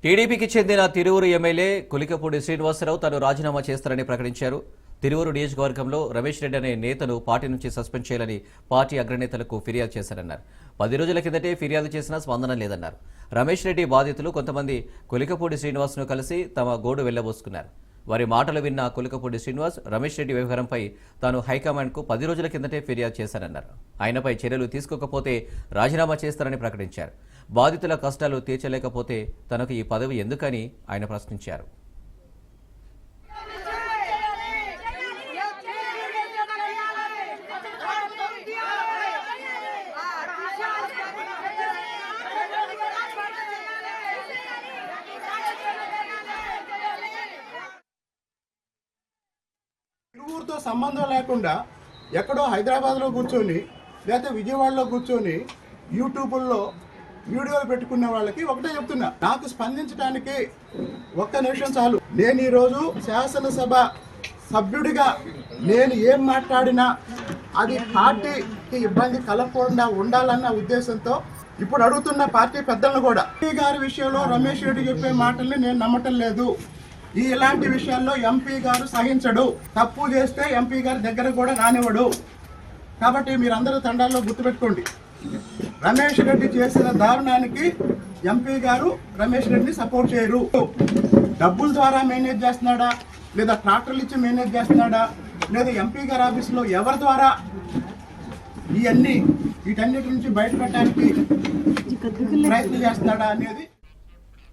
టీడీపీకి చెందిన తిరువురు ఎమ్మెల్యే కులికపూడి శ్రీనివాసరావు తాను రాజీనామా చేస్తారని ప్రకటించారు. తిరువురు నియోజకవర్గంలో రమేష్ రెడ్డి అనే నేతను పార్టీ నుంచి సస్పెండ్ చేయాలని పార్టీ అగ్రనేతలకు ఫిర్యాదు చేశారన్నారు. 10 రోజుల కిందటే ఫిర్యాదు చేసినా స్పందన లేదన్నారు. రమేష్ రెడ్డి బాధితులు కొంతమంది కులికపూడి శ్రీనివాస్ను కలిసి తమ గోడు వెళ్లబోసుకున్నారు. వారి మాటలు విన్న కులికపూడి శ్రీనివాస్ రమేష్ రెడ్డి వ్యవహారంపై తాను హైకమాండ్కు 10 రోజుల కిందటే ఫిర్యాదు చేశారన్నారు. ఆయనపై చర్యలు తీసుకోకపోతే రాజీనామా చేస్తారని ప్రకటించారు. బాధితుల కష్టాలు తీర్చలేకపోతే తనకు ఈ పదవి ఎందుకని ఆయన ప్రశ్నించారు. తిరువురుతో సంబంధం లేకుండా ఎక్కడో హైదరాబాద్లో కూర్చొని లేకపోతే విజయవాడలో కూర్చొని యూట్యూబ్లో వీడియోలు పెట్టుకునే వాళ్ళకి ఒకటే చెప్తున్నా, నాకు స్పందించడానికి ఒక్క నిమిషం చాలు. నేను ఈరోజు శాసనసభ సభ్యుడిగా నేను ఏం మాట్లాడినా అది పార్టీకి ఇబ్బంది కలగకుండా ఉండాలన్న ఉద్దేశంతో ఇప్పుడు అడుగుతున్న పార్టీ పెద్దలను కూడా ఎంపీ గారి విషయంలో రమేష్ రెడ్డి చెప్పే మాటల్ని నేను నమ్మటం లేదు. ఇలాంటి విషయాల్లో ఎంపీ గారు సహించడు. తప్పు చేస్తే ఎంపీ గారి దగ్గర కూడా రానివ్వడు. కాబట్టి మీరందరూ తండాల్లో గుర్తుపెట్టుకోండి, రమేష్ రెడ్డి చేసిన దారుణానికి ఎంపీ గారు రమేష్ రెడ్డిని సపోర్ట్ చేయరు. డబ్బుల ద్వారా మేనేజ్ చేస్తున్నాడా, లేదా ట్రాక్టర్లు ఇచ్చి మేనేజ్ చేస్తున్నాడా, లేదా ఎంపీ గారి ఆఫీసులో ఎవరి ద్వారా వీటన్నిటి నుంచి బయటపడటానికి ప్రయత్నం చేస్తున్నాడా అనేది